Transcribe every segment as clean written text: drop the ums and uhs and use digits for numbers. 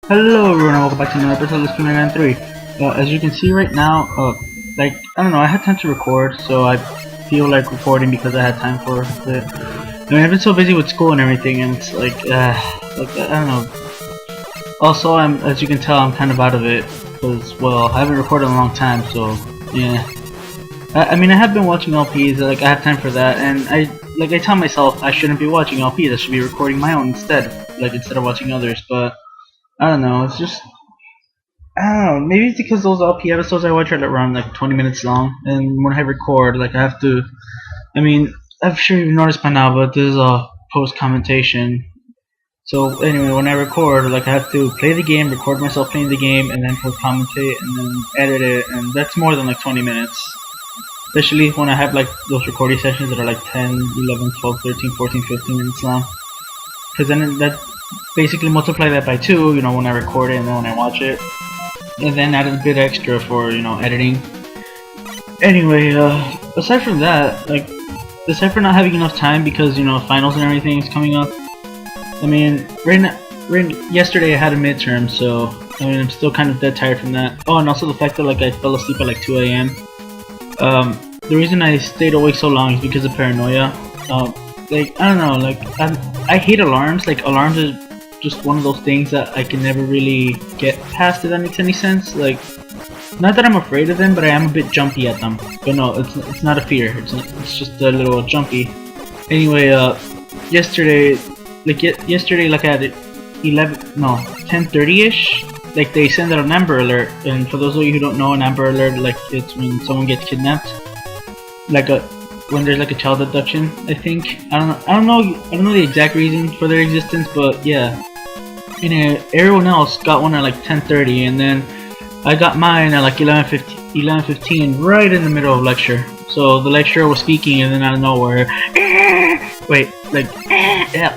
Hello everyone and welcome back to another episode of Megaman 3. As you can see right now, I don't know, I had time to record, so I feel like recording because I had time for it. I mean, I've been so busy with school and everything, and it's like, I don't know. Also, as you can tell, I'm kind of out of it, because, well, I haven't recorded in a long time, so, yeah. I mean, I have been watching LPs, like, I have time for that, and I tell myself I shouldn't be watching LPs, I should be recording my own instead of watching others, but I don't know, it's just, I don't know, maybe it's because those LP episodes I watch are around like 20 minutes long, and when I record, like I have to, I mean, I'm sure you've noticed by now, but there's a post-commentation. So anyway, when I record, like I have to play the game, record myself playing the game, and then post-commentate, and then edit it, and that's more than like 20 minutes. Especially when I have like those recording sessions that are like 10, 11, 12, 13, 14, 15 minutes long. Because then that basically multiply that by 2, you know, when I record it and then when I watch it. And then add a bit extra for, you know, editing. Anyway, aside from that, like, aside from not having enough time because, you know, finals and everything is coming up. I mean, yesterday I had a midterm, so, I mean, I'm still kind of dead tired from that. Oh, and also the fact that, like, I fell asleep at like 2 AM. The reason I stayed awake so long is because of paranoia. Like, I don't know, like, I hate alarms. Like, alarms is just one of those things that I can never really get past, if that makes any sense. Like, not that I'm afraid of them, but I am a bit jumpy at them. But no, it's not a fear, it's just a little jumpy. Anyway, yesterday, like at 10:30ish, like they send out an Amber Alert, and for those of you who don't know, an Amber Alert, like, it's when someone gets kidnapped. Like when there's like a child abduction, I think. I don't know the exact reason for their existence, but yeah. And everyone else got one at like 10:30, and then I got mine at like 11:15, right in the middle of lecture. So the lecturer was speaking, and then out of nowhere, wait, like, yeah,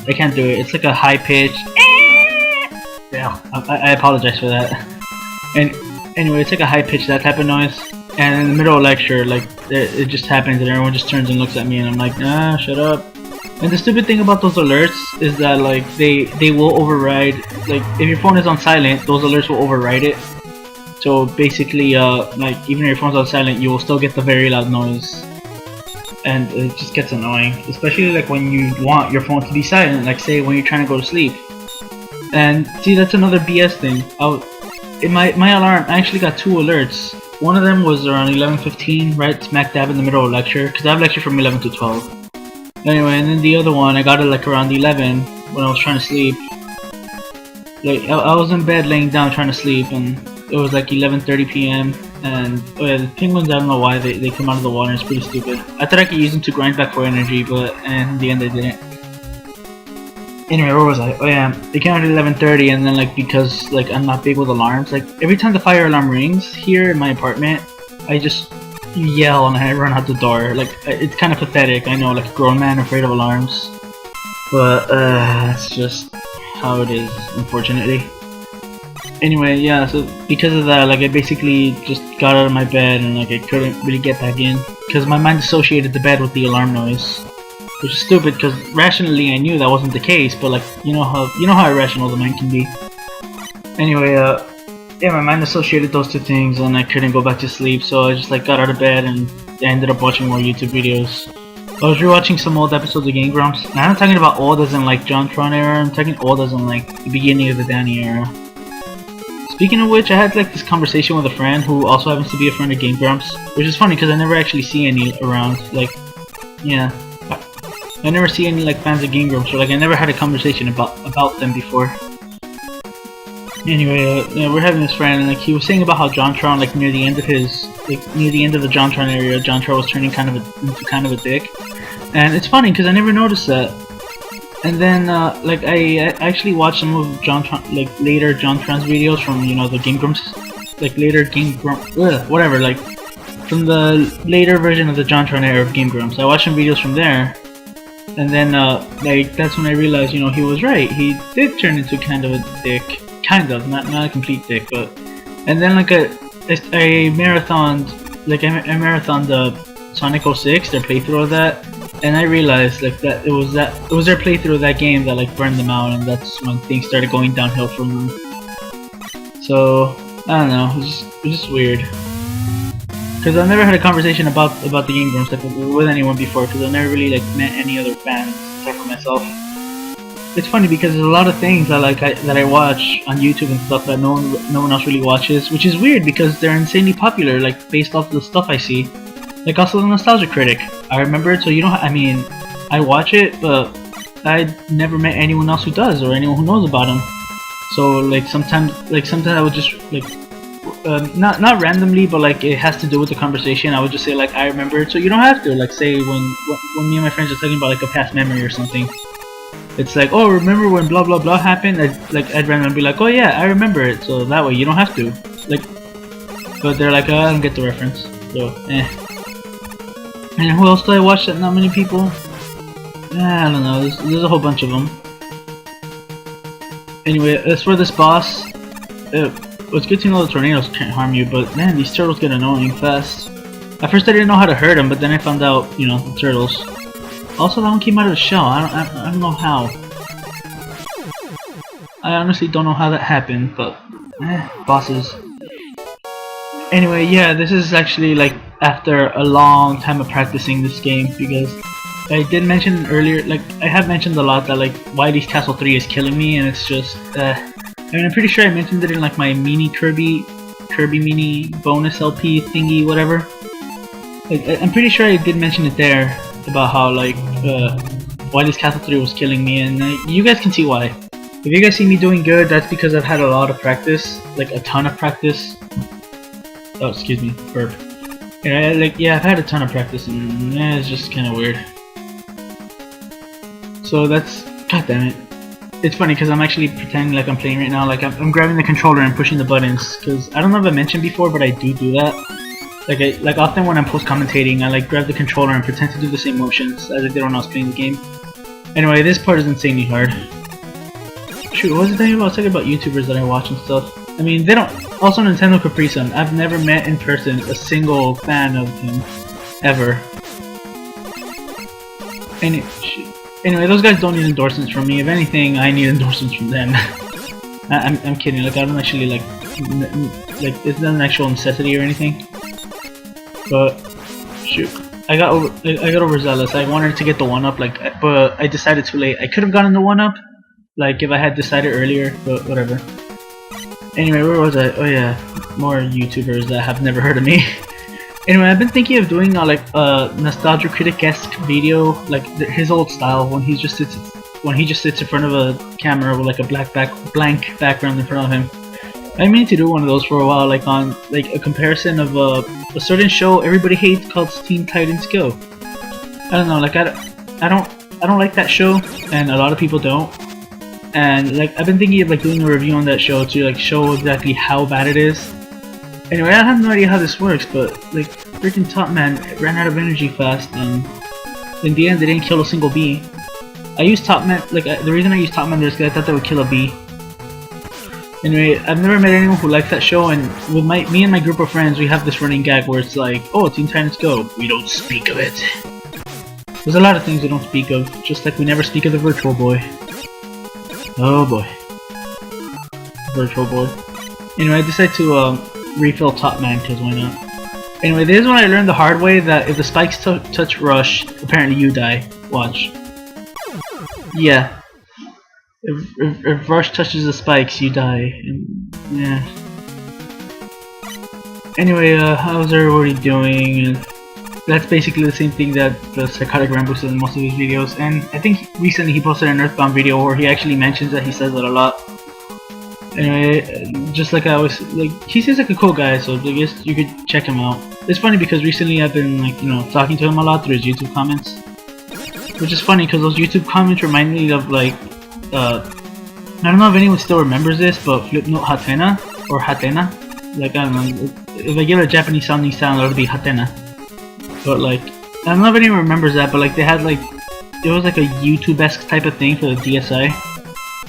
I can't do it. It's like a high pitch. Yeah, I apologize for that. And anyway, it's like a high pitch, that type of noise. And in the middle of lecture, like, it just happens and everyone just turns and looks at me and I'm like, nah, shut up. And the stupid thing about those alerts is that, like, they will override, like, if your phone is on silent, those alerts will override it. So basically, like, even if your phone's on silent, you will still get the very loud noise. And it just gets annoying, especially like when you want your phone to be silent, like say when you're trying to go to sleep. And see, that's another BS thing. In my alarm, I actually got 2 alerts. One of them was around 11:15, right smack dab in the middle of lecture, because I have lecture from 11 to 12. Anyway, and then the other one, I got it like around 11 when I was trying to sleep. Like, I was in bed laying down trying to sleep, and it was like 11:30 PM, and the penguins, I don't know why, they come out of the water, it's pretty stupid. I thought I could use them to grind back for energy, but in the end I didn't. Anyway, where was I? Oh yeah, they came out at 11:30, and then, like, because, like, I'm not big with alarms, like, every time the fire alarm rings here in my apartment, I just yell and I run out the door. Like, it's kind of pathetic, I know, like a grown man afraid of alarms. But, that's just how it is, unfortunately. Anyway, yeah, so because of that, like, I basically just got out of my bed and, like, I couldn't really get back in, because my mind associated the bed with the alarm noise. Which is stupid, because rationally I knew that wasn't the case, but, like, you know how irrational the mind can be. Anyway, yeah, my mind associated those 2 things, and I couldn't go back to sleep, so I just, like, got out of bed and I ended up watching more YouTube videos. I was rewatching some old episodes of Game Grumps. Now I'm not talking about old as in like JonTron era, I'm talking old as in like the beginning of the Danny era. Speaking of which, I had like this conversation with a friend who also happens to be a friend of Game Grumps, which is funny because I never actually see any around. Like, yeah, I never see any like fans of Game Grumps, so like I never had a conversation about them before. Anyway, yeah, we're having this friend, and like he was saying about how JonTron, like near the end of the JonTron area, JonTron was turning into kind of a dick, and it's funny because I never noticed that. And then, like, I actually watched some of later JonTron's videos from, you know, the Game Grumps, like, later Game Grumps, whatever, like, from the later version of the JonTron era of Game Grumps. I watched some videos from there, and then, like, that's when I realized, you know, he was right. He did turn into kind of a dick. Kind of, not a complete dick, but... And then, like, I marathoned, the Sonic 06, their playthrough of that, and I realized like that it was their playthrough of that game that like burned them out, and that's when things started going downhill from them. So I don't know, it's just weird. Because I've never had a conversation about the Game Grumps like with anyone before, because I've never really like met any other fans except for myself. It's funny because there's a lot of things that I watch on YouTube and stuff that no one else really watches, which is weird because they're insanely popular, like based off the stuff I see. Like also the Nostalgia Critic, I remember it, so you know, I mean, I watch it, but I never met anyone else who does or anyone who knows about him. So like sometimes I would just like. Not randomly, but like it has to do with the conversation. I would just say like I remember it, so you don't have to like say when me and my friends are talking about like a past memory or something. It's like, oh, remember when blah blah blah happened? I'd randomly be like, oh yeah, I remember it. So that way you don't have to like. But they're like, oh, I don't get the reference. So And who else do I watch that not many people? I don't know. There's a whole bunch of them. Anyway, as for this boss. It's good to know the tornadoes can't harm you, but man, these turtles get annoying fast. At first I didn't know how to hurt them, but then I found out, you know, the turtles. Also, that one came out of the shell. I don't know how. I honestly don't know how that happened, but bosses. Anyway, yeah, this is actually like after a long time of practicing this game, because I did mention earlier, like I have mentioned a lot that like Wily's Castle 3 is killing me, and it's just I mean, I'm pretty sure I mentioned it in like my mini Kirby mini bonus LP thingy, whatever. Like, I'm pretty sure I did mention it there about how like Wily's Castle 3 was killing me, and you guys can see why. If you guys see me doing good, that's because I've had a lot of practice, like a ton of practice. Oh, excuse me, burp. Yeah, I've had a ton of practice, and it's just kind of weird. So that's, god damn it. It's funny because I'm actually pretending like I'm playing right now, like I'm grabbing the controller and pushing the buttons, because I don't know if I mentioned before, but I do that. Like often when I'm post-commentating, I like grab the controller and pretend to do the same motions as I did when I was playing the game. Anyway, this part is insanely hard. Shoot, what was I talking about? I was talking about YouTubers that I watch and stuff. I mean, they don't... Also Nintendo Capri Sun, I've never met in person a single fan of him, ever. Anyway, those guys don't need endorsements from me. If anything, I need endorsements from them. I'm kidding. Like I don't actually like it's not an actual necessity or anything. But shoot, I got overzealous. I wanted to get the 1-up, like, but I decided too late. I could have gotten the 1-up, like if I had decided earlier. But whatever. Anyway, where was I? Oh yeah, more YouTubers that have never heard of me. Anyway, I've been thinking of doing like a Nostalgia Critic-esque video, like his old style, when he just sits in front of a camera with like a blank background in front of him. I mean to do one of those for a while, like on like a comparison of a certain show everybody hates called Teen Titans Go. I don't know, like I don't like that show, and a lot of people don't. And like I've been thinking of like doing a review on that show to like show exactly how bad it is. Anyway, I have no idea how this works, but like freaking Top Man ran out of energy fast, and in the end they didn't kill a single bee. I used Top Man, like the reason I used Top Man there is because I thought they would kill a bee. Anyway, I've never met anyone who likes that show, and with me and my group of friends, we have this running gag where it's like, oh, Teen Titans Go, we don't speak of it. There's a lot of things we don't speak of, just like we never speak of the Virtual Boy. Oh boy. Virtual Boy. Anyway, I decided to refill Top Man, because why not? Anyway, this is when I learned the hard way that if the spikes touch Rush, apparently you die. Watch. Yeah. If Rush touches the spikes, you die. And, yeah. Anyway, how's everybody doing? And that's basically the same thing that the Psychotic Rambo says in most of his videos. And I think recently he posted an Earthbound video where he actually mentions that he says that a lot. Anyway, just like I was, like, he seems like a cool guy, so I guess you could check him out. It's funny because recently I've been, like, you know, talking to him a lot through his YouTube comments. Which is funny because those YouTube comments remind me of, like, I don't know if anyone still remembers this, but Flipnote Hatena, or Hatena. Like, I don't know, if I give it a Japanese sounding sound, it would be Hatena. But, like, I don't know if anyone remembers that, but, like, they had, like, it was like a YouTube-esque type of thing for the DSi.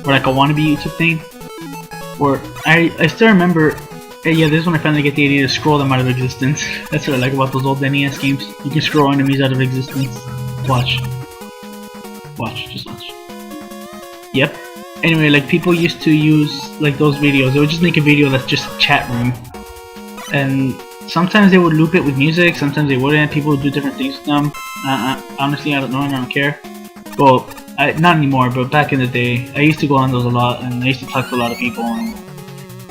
Or, like, a wannabe YouTube thing. Or I still remember, yeah, this is when I finally get the idea to scroll them out of existence. That's what I like about those old NES games. You can scroll enemies out of existence. Watch. Watch, just watch. Yep. Anyway, like people used to use like those videos. They would just make a video that's just a chat room. And sometimes they would loop it with music, sometimes they wouldn't. People would do different things with them. Honestly, I don't know and I don't care. Well, not anymore, but back in the day, I used to go on those a lot and I used to talk to a lot of people. And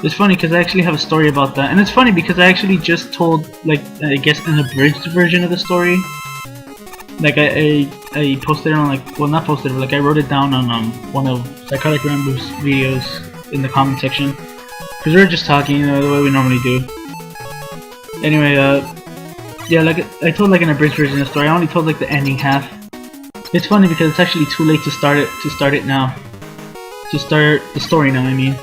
it's funny because I actually have a story about that. And it's funny because I actually just told, like, I guess an abridged version of the story. Like I posted it on, like, well, not posted, but like I wrote it down on one of Psychotic Rambo's videos in the comment section. Because we were just talking, you know, the way we normally do. Anyway, yeah, like I told like an abridged version of the story. I only told like the ending half. It's funny because it's actually too late to start it now. To start the story now, I mean.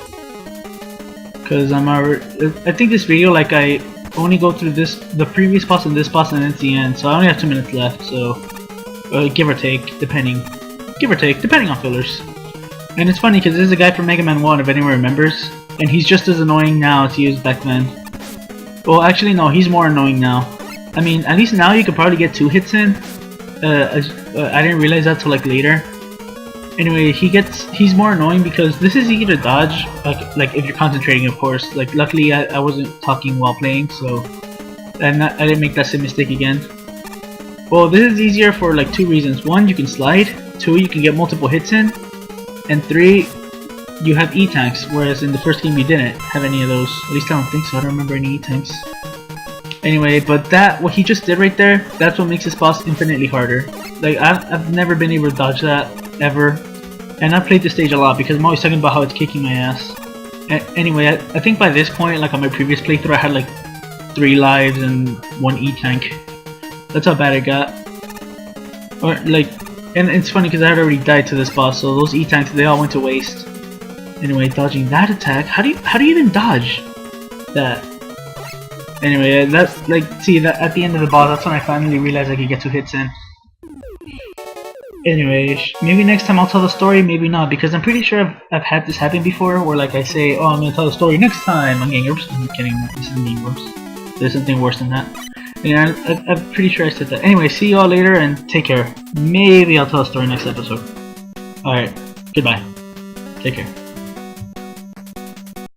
Because I think this video, like I only go through the previous boss and this boss and then it's the end. So I only have 2 minutes left, so give or take, depending on fillers. And it's funny because this is a guy from Megaman 1, if anyone remembers, and he's just as annoying now as he was back then. Well, actually no, he's more annoying now. I mean, at least now you could probably get 2 hits in. I didn't realize that till like later. Anyway, he's more annoying because this is easy to dodge, like if you're concentrating, of course. Like luckily I wasn't talking while playing, so I didn't make that same mistake again. Well, this is easier for like 2 reasons. 1, you can slide. 2, you can get multiple hits in. And 3, you have E-tanks, whereas in the first game you didn't have any of those. At least I don't think so. I don't remember any E-tanks. Anyway, but what he just did right there, that's what makes this boss infinitely harder. Like I've never been able to dodge that ever, and I've played this stage a lot because I'm always talking about how it's kicking my ass. Anyway, I think by this point, like on my previous playthrough, I had like 3 lives and 1 E-tank. That's how bad it got. Or like, and it's funny because I had already died to this boss, so those E-tanks, they all went to waste. Anyway, dodging that attack, how do you even dodge that? Anyway, that's like, see, that at the end of the boss, that's when I finally realized I could get 2 hits in. Anyway, maybe next time I'll tell the story, maybe not, because I'm pretty sure I've had this happen before, where like I say, oh, I'm gonna tell the story next time. I'm getting worse. I'm kidding. This isn't getting worse. There's something worse than that. Yeah, I'm pretty sure I said that. Anyway, see you all later and take care. Maybe I'll tell the story next episode. Alright, goodbye. Take care.